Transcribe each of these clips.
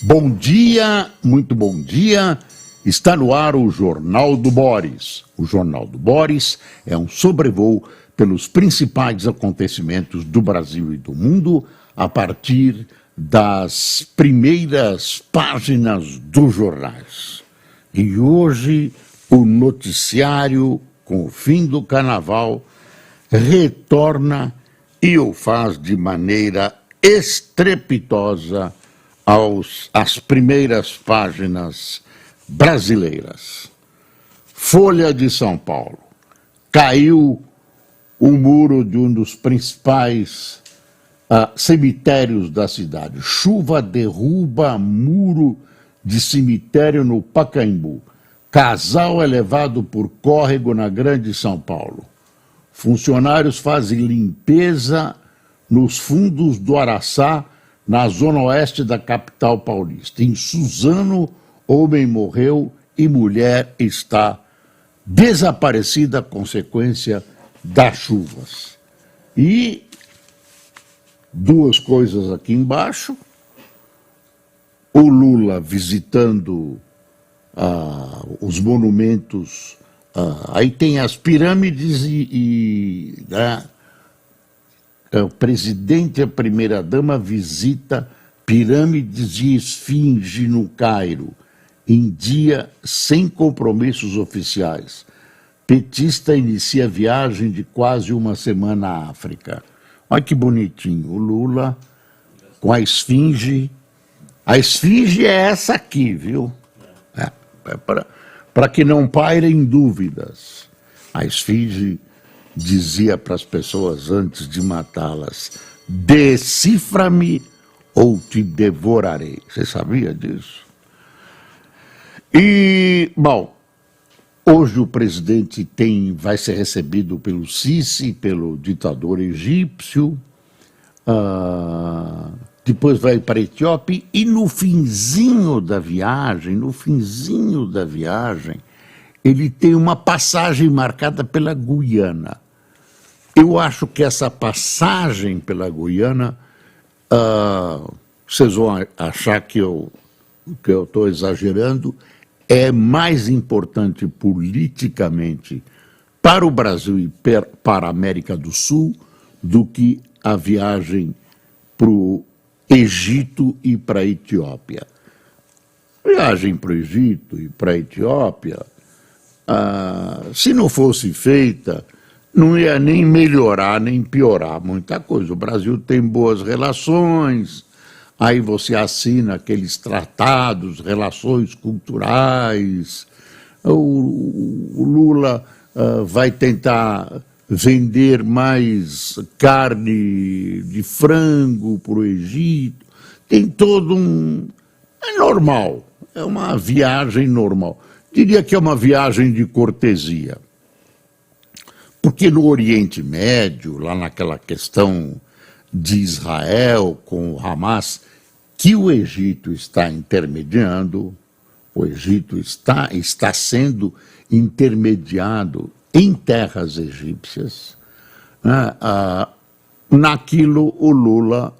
Bom dia, muito bom dia. Está no ar o Jornal do Boris. O Jornal do Boris é um sobrevoo pelos principais acontecimentos do Brasil e do mundo a partir das primeiras páginas dos jornais. E hoje o noticiário, com o fim do carnaval, retorna e o faz de maneira estrepitosa às primeiras páginas brasileiras. Folha de São Paulo. Caiu o muro de um dos principais cemitérios da cidade. Chuva derruba muro de cemitério no Pacaembu. Casal é levado por córrego na Grande São Paulo. Funcionários fazem limpeza nos fundos do Araçá, na zona oeste da capital paulista. Em Suzano, homem morreu e mulher está desaparecida, consequência das chuvas. E duas coisas aqui embaixo: o Lula visitando os monumentos, aí tem as pirâmides o presidente e a primeira-dama visita pirâmides e esfinge no Cairo, em dia sem compromissos oficiais. Petista inicia viagem de quase uma semana à África. Olha que bonitinho, o Lula com a esfinge. A esfinge é essa aqui, viu? É para que não pairem dúvidas. A esfinge dizia para as pessoas antes de matá-las: decifra-me ou te devorarei. Você sabia disso? E, bom, hoje o presidente vai ser recebido pelo Sisi, pelo ditador egípcio, depois vai para a Etiópia e no finzinho da viagem, ele tem uma passagem marcada pela Guiana. Eu acho que essa passagem pela Guiana, vocês vão achar que eu estou exagerando, é mais importante politicamente para o Brasil e para a América do Sul do que a viagem para o Egito e para a Etiópia. Viagem para o Egito e para a Etiópia, se não fosse feita, não ia nem melhorar, nem piorar muita coisa. O Brasil tem boas relações, aí você assina aqueles tratados, relações culturais, o Lula vai tentar vender mais carne de frango para o Egito, tem todo é normal, é uma viagem normal. Diria que é uma viagem de cortesia. Porque no Oriente Médio, lá naquela questão de Israel com o Hamas, que o Egito está intermediando, o Egito está sendo intermediado em terras egípcias, né? Naquilo o Lula,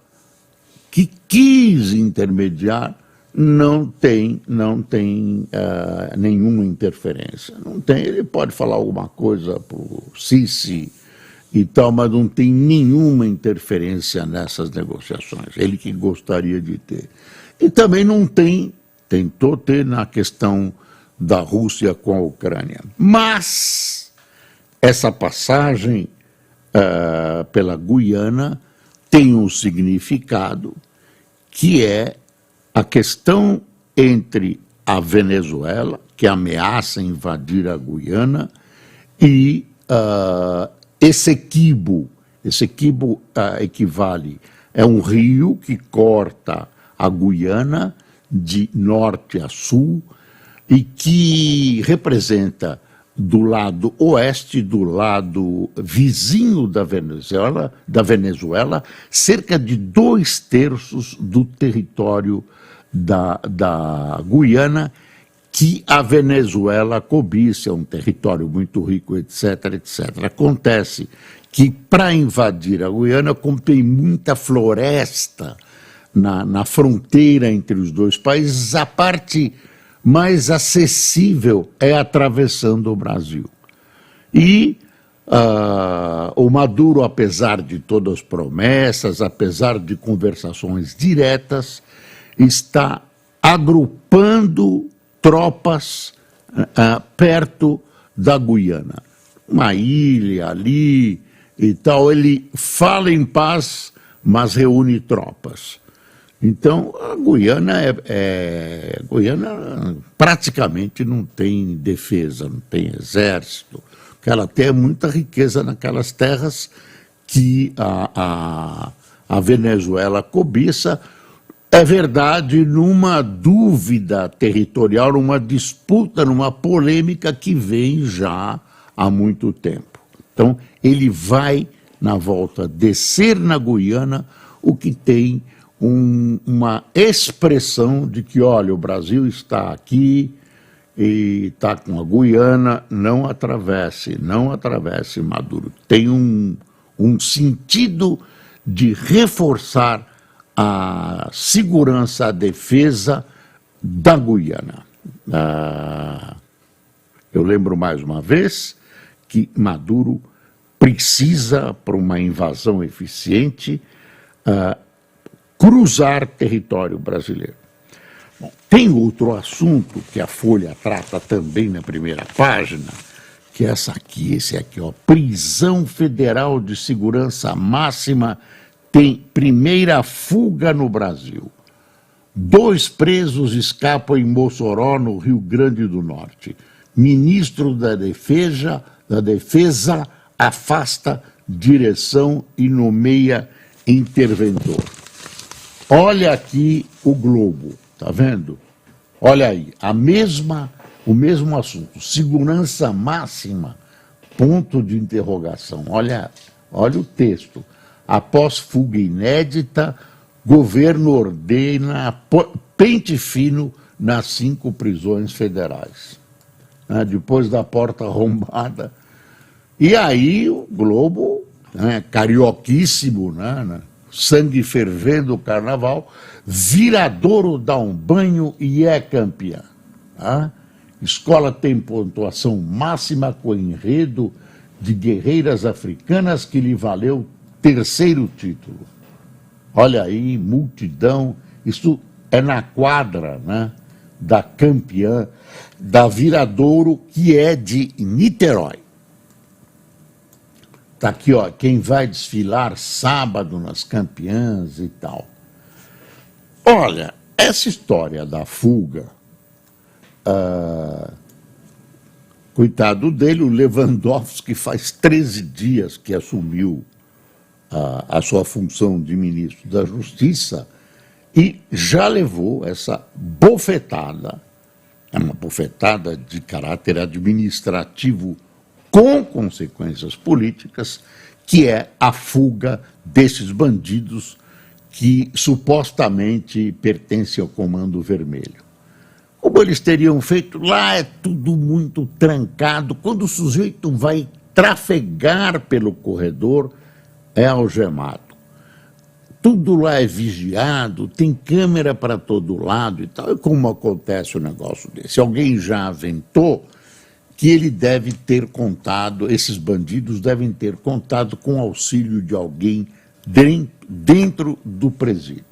que quis intermediar, não tem nenhuma interferência. Não tem, ele pode falar alguma coisa para o Sisi e tal, mas não tem nenhuma interferência nessas negociações. Ele que gostaria de ter. E também não tentou ter na questão da Rússia com a Ucrânia. Mas essa passagem pela Guiana tem um significado que é a questão entre a Venezuela, que ameaça invadir a Guiana, e Essequibo. Essequibo equivale, é um rio que corta a Guiana de norte a sul e que representa, do lado oeste, do lado vizinho da Venezuela, cerca de 2/3 do território da Guiana, que a Venezuela cobiça, é um território muito rico, etc, etc. Acontece que para invadir a Guiana, como tem muita floresta na fronteira entre os dois países, a parte mais acessível é atravessando o Brasil. E o Maduro, apesar de todas as promessas, apesar de conversações diretas, está agrupando tropas perto da Guiana. Uma ilha ali e tal, ele fala em paz, mas reúne tropas. Então, a Guiana, Guiana praticamente não tem defesa, não tem exército, porque ela tem muita riqueza naquelas terras que a Venezuela cobiça. É verdade, numa dúvida territorial, numa disputa, numa polêmica que vem já há muito tempo. Então, ele vai, na volta, descer na Guiana, o que tem uma expressão de que, olha, o Brasil está aqui e está com a Guiana, não atravesse Maduro. Tem um sentido de reforçar a segurança, a defesa da Guiana. Eu lembro mais uma vez que Maduro precisa, para uma invasão eficiente, cruzar território brasileiro. Bom, tem outro assunto que a Folha trata também na primeira página, que é esse aqui, ó, prisão federal de segurança máxima tem primeira fuga no Brasil. 2 presos escapam em Mossoró, no Rio Grande do Norte. Ministro da Defesa afasta direção e nomeia interventor. Olha aqui o Globo, tá vendo? Olha aí, o mesmo assunto, segurança máxima, ponto de interrogação. Olha o texto. Após fuga inédita, governo ordena pente fino nas 5 prisões federais. Depois da porta arrombada. E aí o Globo, carioquíssimo, sangue fervendo o carnaval, Viradouro dá um banho e é campeã. Escola tem pontuação máxima com enredo de guerreiras africanas que lhe valeu 3º título. Olha aí, multidão, isso é na quadra, da campeã, da Viradouro, que é de Niterói. Está aqui, ó, quem vai desfilar sábado nas campeãs e tal. Olha, essa história da fuga, coitado dele, o Lewandowski faz 13 dias que assumiu a sua função de ministro da Justiça e já levou essa bofetada, uma bofetada de caráter administrativo com consequências políticas, que é a fuga desses bandidos que supostamente pertencem ao Comando Vermelho. Como eles teriam feito? Lá é tudo muito trancado. Quando o sujeito vai trafegar pelo corredor, é algemado. Tudo lá é vigiado, tem câmera para todo lado e tal. E como acontece um negócio desse? Alguém já aventou que ele deve ter contado, esses bandidos devem ter contado com o auxílio de alguém dentro do presídio.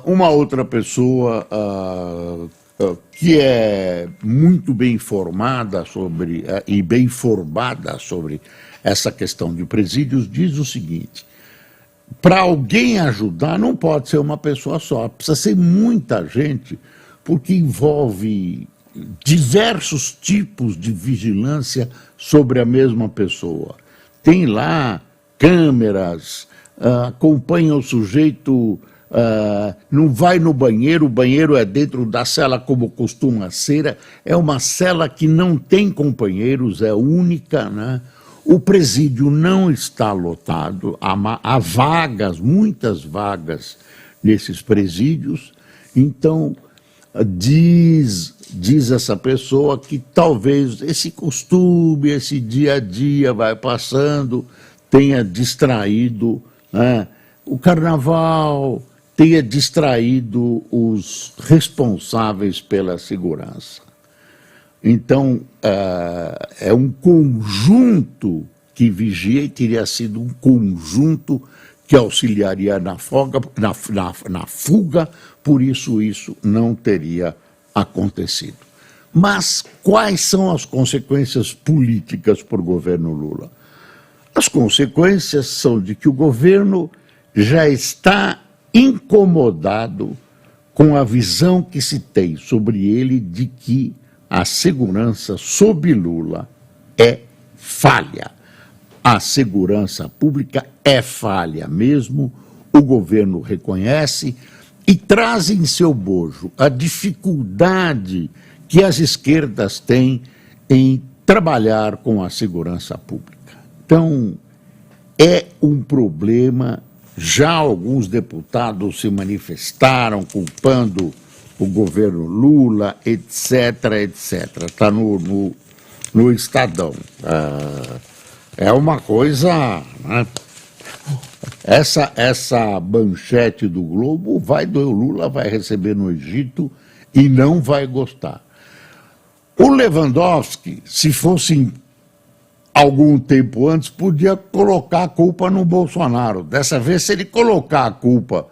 Uma outra pessoa que é muito bem informada e bem informada sobre essa questão de presídios diz o seguinte: para alguém ajudar não pode ser uma pessoa só, precisa ser muita gente, porque envolve diversos tipos de vigilância sobre a mesma pessoa. Tem lá câmeras, acompanha o sujeito, não vai no banheiro, o banheiro é dentro da cela como costuma ser, é uma cela que não tem companheiros, é única, O presídio não está lotado, há vagas, muitas vagas nesses presídios, então diz essa pessoa que talvez esse costume, esse dia a dia vai passando, tenha distraído o carnaval, tenha distraído os responsáveis pela segurança. Então, é um conjunto que vigia e teria sido um conjunto que auxiliaria na fuga, por isso não teria acontecido. Mas quais são as consequências políticas para o governo Lula? As consequências são de que o governo já está incomodado com a visão que se tem sobre ele de que a segurança sob Lula é falha. A segurança pública é falha mesmo, o governo reconhece e traz em seu bojo a dificuldade que as esquerdas têm em trabalhar com a segurança pública. Então, é um problema. Já alguns deputados se manifestaram culpando o governo Lula, etc., etc. Está no Estadão. É uma coisa... Né? Essa manchete do Globo o Lula vai receber no Egito e não vai gostar. O Lewandowski, se fosse algum tempo antes, podia colocar a culpa no Bolsonaro. Dessa vez, se ele colocar a culpa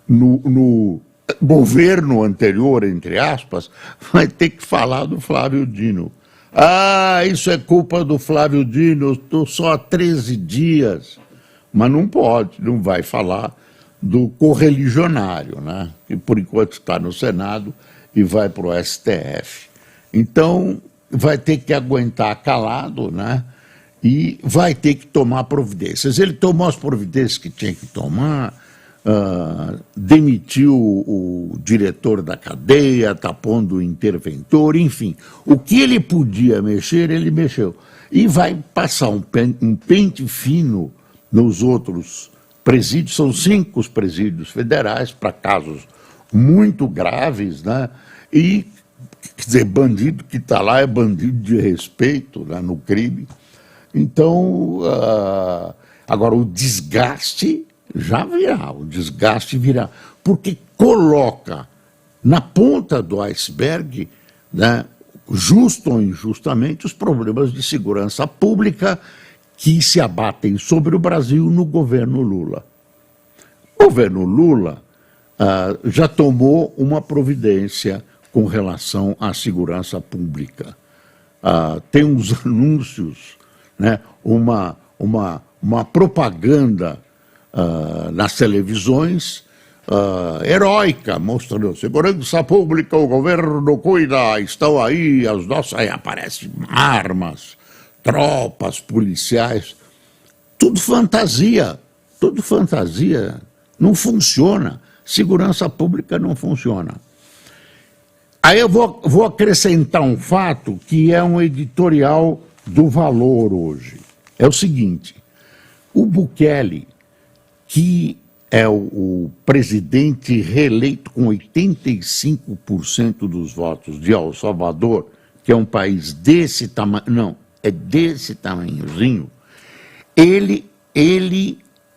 no governo anterior, entre aspas, vai ter que falar do Flávio Dino. Ah, isso é culpa do Flávio Dino, eu estou só há 13 dias. Mas não pode, não vai falar do correligionário, né? Que por enquanto está no Senado e vai para o STF. Então, vai ter que aguentar calado, né? E vai ter que tomar providências. Ele tomou as providências que tinha que tomar, demitiu o diretor da cadeia, está pondo o interventor, enfim. O que ele podia mexer, ele mexeu. E vai passar um pente fino nos outros presídios. São 5 os presídios federais para casos muito graves, né? E, quer dizer, bandido que está lá é bandido de respeito, né, no crime. Então, agora o desgaste já virá, porque coloca na ponta do iceberg, né, justo ou injustamente, os problemas de segurança pública que se abatem sobre o Brasil no governo Lula. O governo Lula já tomou uma providência com relação à segurança pública. Tem uns anúncios, né, uma propaganda nas televisões heróica, mostrando segurança pública, o governo cuida, estão aí as nossas... Aí aparecem armas, tropas, policiais, tudo fantasia, não funciona, segurança pública não funciona. Aí eu vou acrescentar um fato que é um editorial do Valor hoje. É o seguinte, o Bukele, que é o presidente reeleito com 85% dos votos de El Salvador, que é um país desse tamanho, não, é desse tamanhozinho, ele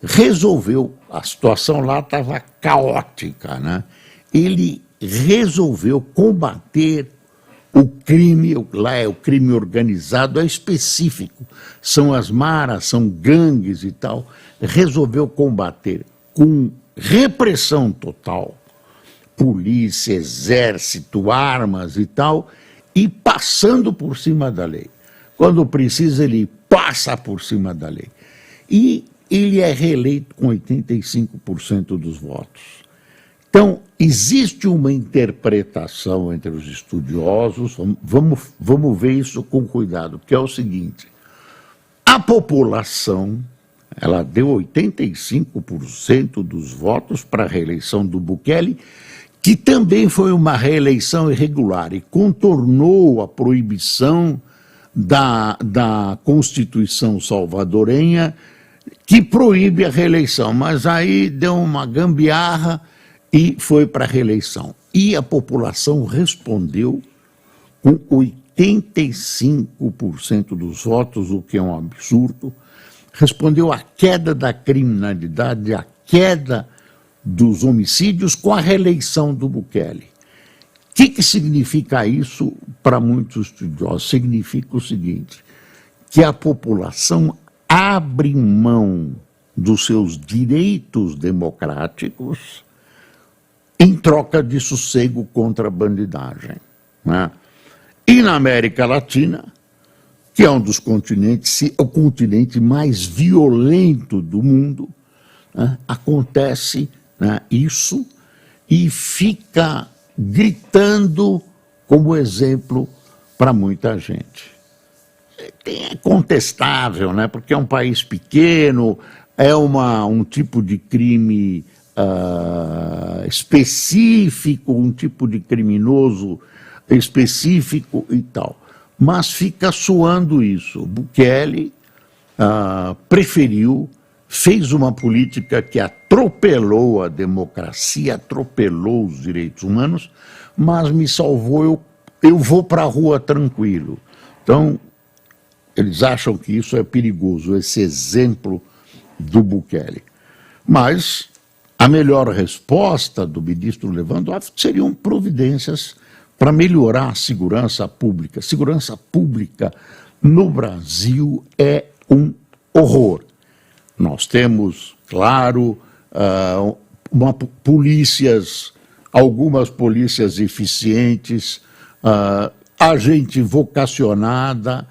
resolveu, a situação lá estava caótica, né? Ele resolveu combater o crime, lá é o crime organizado, é específico, são as maras, são gangues e tal, resolveu combater com repressão total, polícia, exército, armas e tal, e passando por cima da lei. Quando precisa, ele passa por cima da lei. E ele é reeleito com 85% dos votos. Então, existe uma interpretação entre os estudiosos, vamos ver isso com cuidado, que é o seguinte, a população, ela deu 85% dos votos para a reeleição do Bukele, que também foi uma reeleição irregular e contornou a proibição da Constituição salvadorenha, que proíbe a reeleição, mas aí deu uma gambiarra e foi para a reeleição. E a população respondeu com 85% dos votos, o que é um absurdo, respondeu à queda da criminalidade, à queda dos homicídios com a reeleição do Bukele. O que significa isso para muitos estudiosos? Significa o seguinte, que a população abre mão dos seus direitos democráticos em troca de sossego contra a bandidagem, né? E na América Latina, que é um dos continentes, o continente mais violento do mundo, né, acontece, né, isso e fica gritando como exemplo para muita gente. É contestável, né, porque é um país pequeno, é um tipo de crime específico, um tipo de criminoso específico e tal. Mas fica soando isso. Bukele preferiu, fez uma política que atropelou a democracia, atropelou os direitos humanos, mas me salvou, eu vou para a rua tranquilo. Então, eles acham que isso é perigoso, esse exemplo do Bukele. Mas a melhor resposta do ministro Lewandowski seriam providências para melhorar a segurança pública. Segurança pública no Brasil é um horror. Nós temos, claro, algumas polícias eficientes, a gente vocacionada,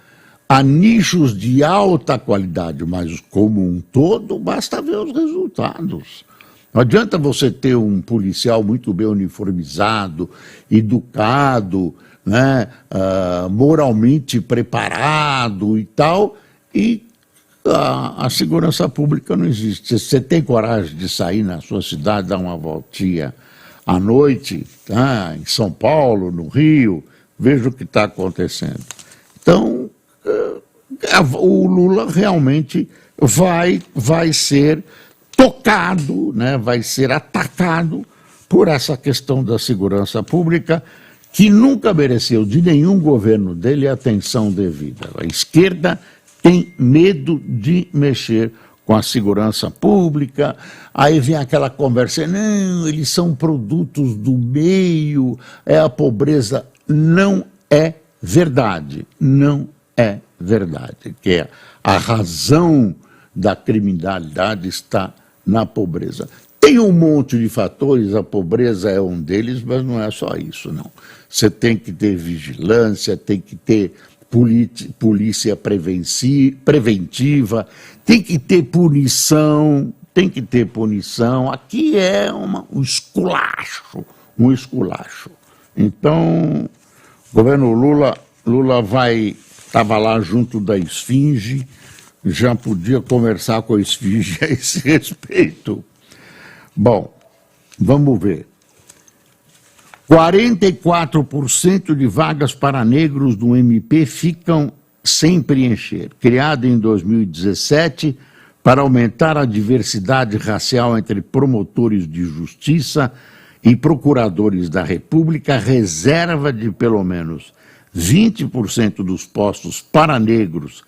há nichos de alta qualidade, mas como um todo, basta ver os resultados. Não adianta você ter um policial muito bem uniformizado, educado, né, moralmente preparado e tal, e a segurança pública não existe. Você tem coragem de sair na sua cidade, dar uma voltinha à noite, tá, em São Paulo, no Rio, veja o que está acontecendo. Então, o Lula realmente vai ser tocado, né, vai ser atacado por essa questão da segurança pública, que nunca mereceu de nenhum governo dele a atenção devida. A esquerda tem medo de mexer com a segurança pública, aí vem aquela conversa, não, eles são produtos do meio, é a pobreza. Não é verdade, não é verdade, que a razão da criminalidade está na pobreza. Tem um monte de fatores, a pobreza é um deles, mas não é só isso, não. Você tem que ter vigilância, tem que ter polícia preventiva, tem que ter punição, Aqui é um esculacho, Então, o governo Lula estava lá junto da Esfinge, já podia conversar com a Esfinge a esse respeito. Bom, vamos ver. 44% de vagas para negros do MP ficam sem preencher. Criada em 2017 para aumentar a diversidade racial entre promotores de justiça e procuradores da República, reserva de pelo menos 20% dos postos para negros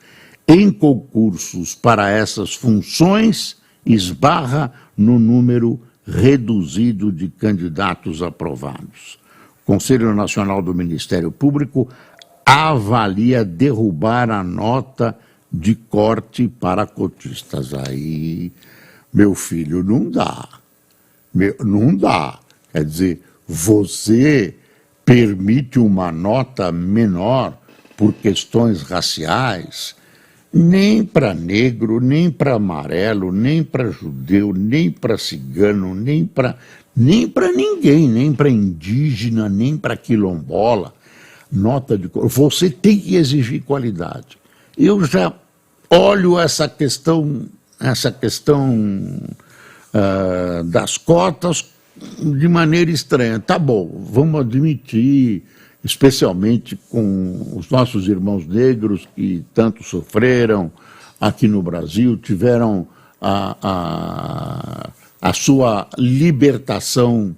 em concursos para essas funções esbarra no número reduzido de candidatos aprovados. O Conselho Nacional do Ministério Público avalia derrubar a nota de corte para cotistas. Aí, meu filho, não dá. Não dá. Quer dizer, você permite uma nota menor por questões raciais, nem para negro, nem para amarelo, nem para judeu, nem para cigano, nem para ninguém, nem para indígena, nem para quilombola. Nota de cor. Você tem que exigir qualidade. Eu já olho essa questão das cotas de maneira estranha. Tá bom, vamos admitir, especialmente com os nossos irmãos negros que tanto sofreram aqui no Brasil, tiveram a sua libertação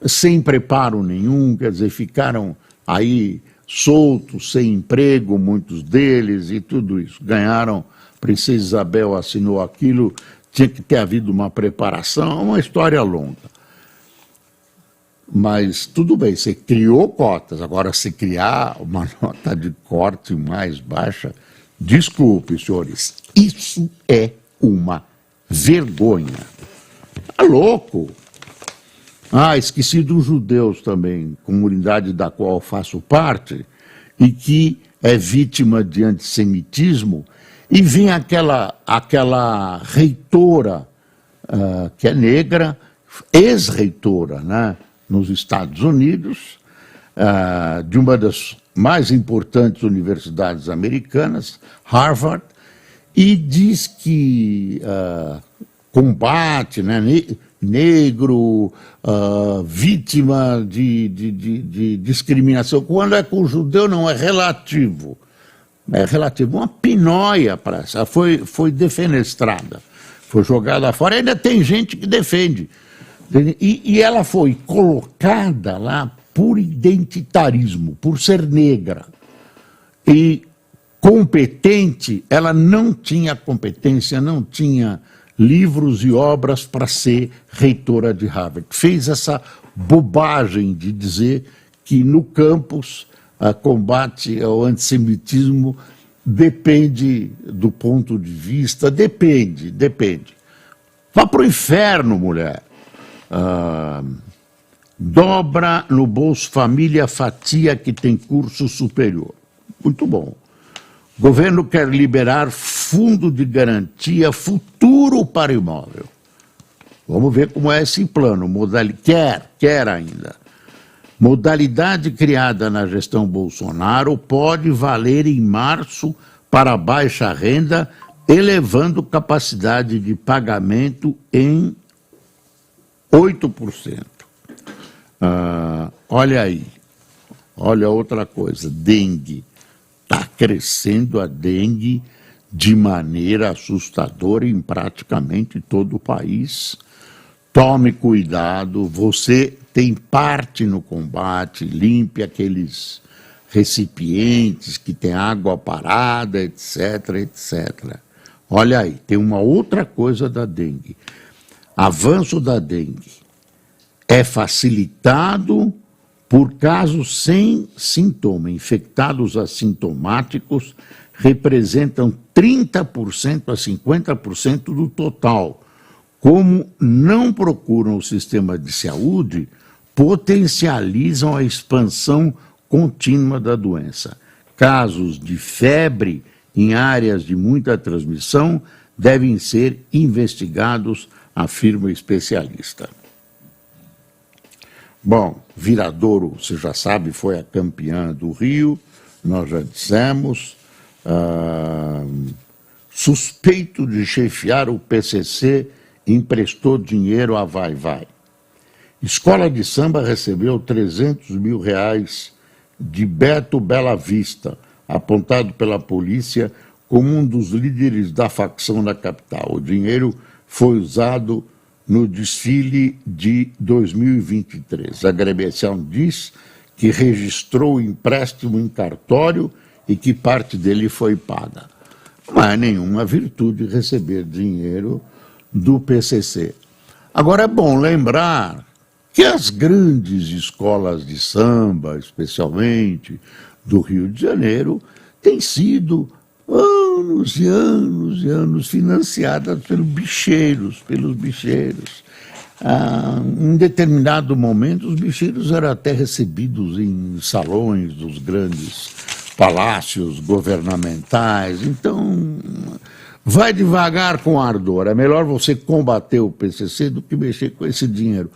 sem preparo nenhum, quer dizer, ficaram aí soltos, sem emprego, muitos deles e tudo isso. Ganharam, Princesa Isabel assinou aquilo, tinha que ter havido uma preparação, uma história longa. Mas tudo bem, você criou cotas, agora se criar uma nota de corte mais baixa, desculpe, senhores, isso é uma vergonha. Tá louco? Ah, esqueci dos judeus também, comunidade da qual faço parte, e que é vítima de antissemitismo, e vem aquela reitora que é negra, ex-reitora, né, nos Estados Unidos, de uma das mais importantes universidades americanas, Harvard, e diz que combate, né, negro, vítima de discriminação. Quando é com o judeu, não, é relativo. É relativo. Uma pinóia para essa. Foi defenestrada, foi jogada fora. Ainda tem gente que defende. E ela foi colocada lá por identitarismo, por ser negra. E competente, ela não tinha competência, não tinha livros e obras para ser reitora de Harvard. Fez essa bobagem de dizer que no campus combate ao antissemitismo depende do ponto de vista, depende. Vá para o inferno, mulher. Dobra no Bolsa Família a fatia que tem curso superior. Muito bom. O governo quer liberar fundo de garantia futuro para imóvel. Vamos ver como é esse plano. Quer ainda. Modalidade criada na gestão Bolsonaro pode valer em março para baixa renda, elevando capacidade de pagamento em 8%. Olha aí, olha outra coisa, dengue. Está crescendo a dengue de maneira assustadora em praticamente todo o país. Tome cuidado, você tem parte no combate, limpe aqueles recipientes que tem água parada, etc. Olha aí, tem uma outra coisa da dengue. Avanço da dengue é facilitado por casos sem sintoma. Infectados assintomáticos representam 30% a 50% do total. Como não procuram o sistema de saúde, potencializam a expansão contínua da doença. Casos de febre em áreas de muita transmissão devem ser investigados, afirma o especialista. Bom, Viradouro, você já sabe, foi a campeã do Rio, nós já dissemos. Suspeito de chefiar o PCC emprestou dinheiro a Vai-Vai. Escola de samba recebeu R$300 mil de Beto Bela Vista, apontado pela polícia como um dos líderes da facção da capital. O dinheiro foi usado no desfile de 2023. A agremiação diz que registrou o empréstimo em cartório e que parte dele foi paga. Não é nenhuma virtude receber dinheiro do PCC. Agora é bom lembrar que as grandes escolas de samba, especialmente do Rio de Janeiro, têm sido anos e anos e anos financiadas pelos bicheiros. Em determinado momento, os bicheiros eram até recebidos em salões dos grandes palácios governamentais. Então, vai devagar com ardor. É melhor você combater o PCC do que mexer com esse dinheiro.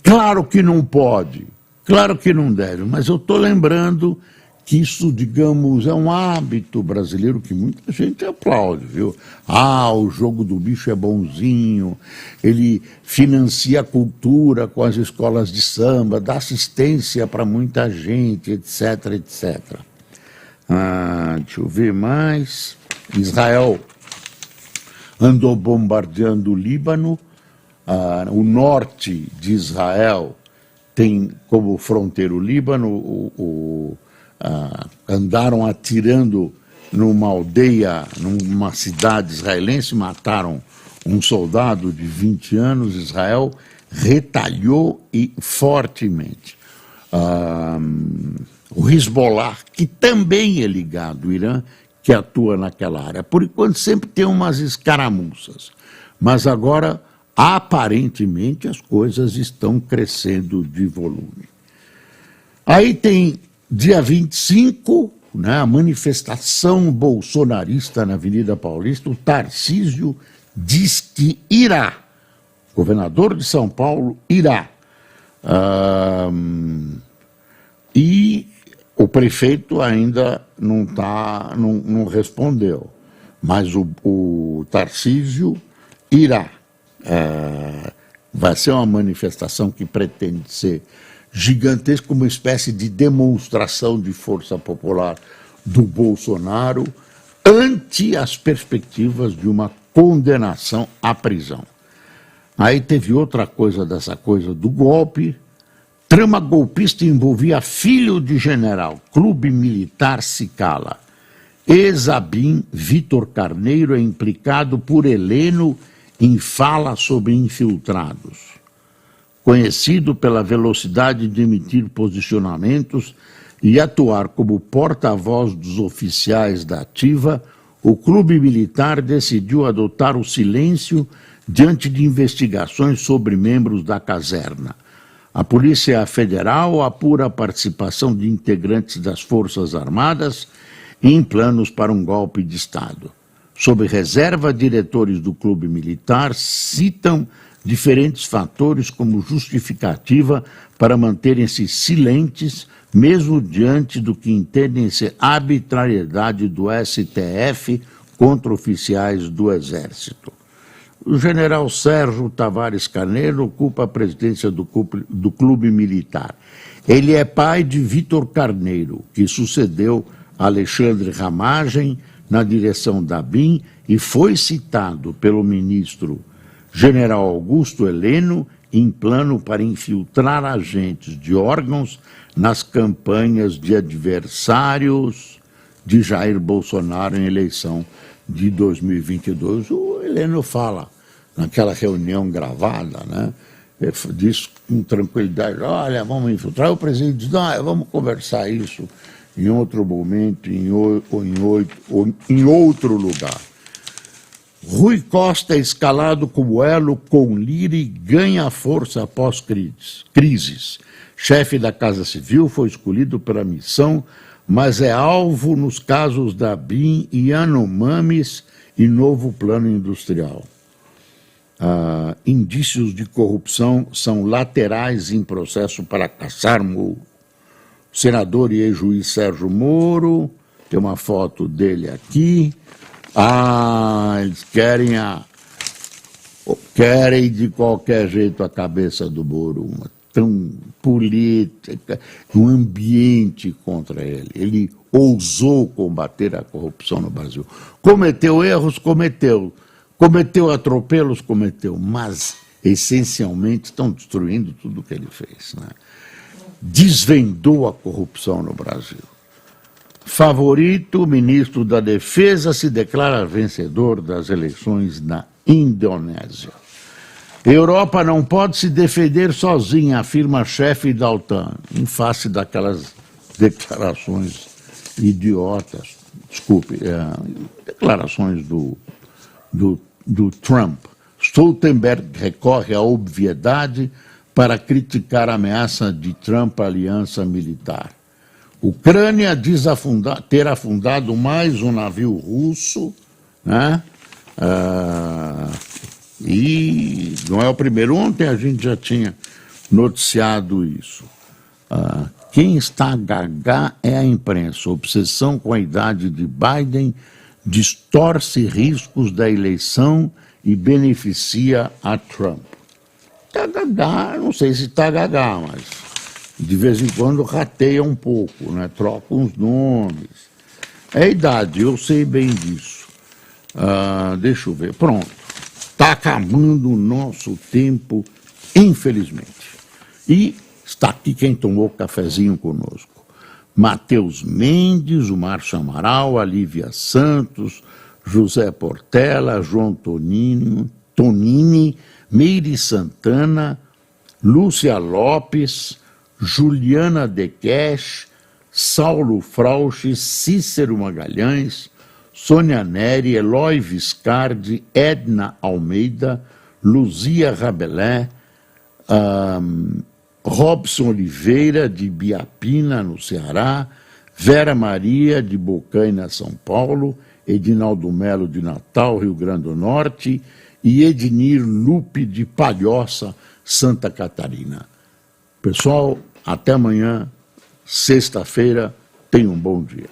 Claro que não pode, claro que não deve, mas eu estou lembrando que isso, digamos, é um hábito brasileiro que muita gente aplaude, viu? O jogo do bicho é bonzinho, ele financia a cultura com as escolas de samba, dá assistência para muita gente, etc. Deixa eu ver mais. Israel andou bombardeando o Líbano. O norte de Israel tem como fronteira o Líbano. Andaram atirando numa aldeia, numa cidade israelense, mataram um soldado de 20 anos. Israel retalhou e fortemente. O Hezbollah, que também é ligado ao Irã, que atua naquela área. Por enquanto sempre tem umas escaramuças, mas agora aparentemente as coisas estão crescendo de volume. Aí tem dia 25, né, a manifestação bolsonarista na Avenida Paulista. O Tarcísio diz que irá, governador de São Paulo irá, e o prefeito ainda não respondeu, mas o Tarcísio irá. Vai ser uma manifestação que pretende ser gigantesca, uma espécie de demonstração de força popular do Bolsonaro ante as perspectivas de uma condenação à prisão. Aí teve outra coisa dessa coisa do golpe. Trama golpista envolvia filho de general, clube militar se cala. Ex-ABIN Vitor Carneiro é implicado por Heleno em fala sobre infiltrados. Conhecido pela velocidade de emitir posicionamentos e atuar como porta-voz dos oficiais da ativa, o clube militar decidiu adotar o silêncio diante de investigações sobre membros da caserna. A Polícia Federal apura a participação de integrantes das Forças Armadas em planos para um golpe de Estado. Sob reserva, diretores do clube militar citam diferentes fatores como justificativa para manterem-se silentes, mesmo diante do que entendem ser arbitrariedade do STF contra oficiais do Exército. O general Sérgio Tavares Carneiro ocupa a presidência do clube militar. Ele é pai de Vitor Carneiro, que sucedeu Alexandre Ramagem na direção da ABIN e foi citado pelo ministro general Augusto Heleno em plano para infiltrar agentes de órgãos nas campanhas de adversários de Jair Bolsonaro em eleição de 2022. O Heleno fala naquela reunião gravada, né? Ele diz com tranquilidade: olha, vamos infiltrar. O presidente diz: não, vamos conversar isso em outro momento, em outro lugar. Rui Costa é escalado como elo com Lira e ganha força após crises. Chefe da Casa Civil foi escolhido pela missão, mas é alvo nos casos da ABIN e Yanomamis e novo plano industrial. Indícios de corrupção são laterais em processo para caçar Moro. O senador e ex-juiz Sérgio Moro, tem uma foto dele aqui. Eles querem de qualquer jeito a cabeça do Moro, uma tão política, um ambiente contra ele. Ele ousou combater a corrupção no Brasil. Cometeu erros? Cometeu. Cometeu atropelos? Cometeu. Mas, essencialmente, estão destruindo tudo o que ele fez, né? Desvendou a corrupção no Brasil. Favorito, o ministro da Defesa se declara vencedor das eleições na Indonésia. Europa não pode se defender sozinha, afirma chefe da OTAN, em face daquelas declarações idiotas, declarações do Trump. Stoltenberg recorre à obviedade para criticar a ameaça de Trump à aliança militar. Ucrânia diz ter afundado mais um navio russo, né? E não é o primeiro. Ontem a gente já tinha noticiado isso. Quem está gaga é a imprensa. Obsessão com a idade de Biden distorce riscos da eleição e beneficia a Trump. Está gaga, não sei se está gaga, mas de vez em quando rateia um pouco, né? Troca uns nomes. É a idade, eu sei bem disso. Deixa eu ver, pronto. Está acabando o nosso tempo, infelizmente. E está aqui quem tomou cafezinho conosco. Matheus Mendes, o Márcio Amaral, a Lívia Santos, José Portela, João Tonini, Meire Santana, Lúcia Lopes, Juliana Dequeche, Saulo Frauche, Cícero Magalhães, Sônia Neri, Eloy Viscardi, Edna Almeida, Luzia Rabelais, Robson Oliveira, de Biapina, no Ceará, Vera Maria, de Bocaina, São Paulo, Edinaldo Melo, de Natal, Rio Grande do Norte, e Ednir Lupe, de Palhoça, Santa Catarina. Pessoal, até amanhã, sexta-feira, tenham um bom dia.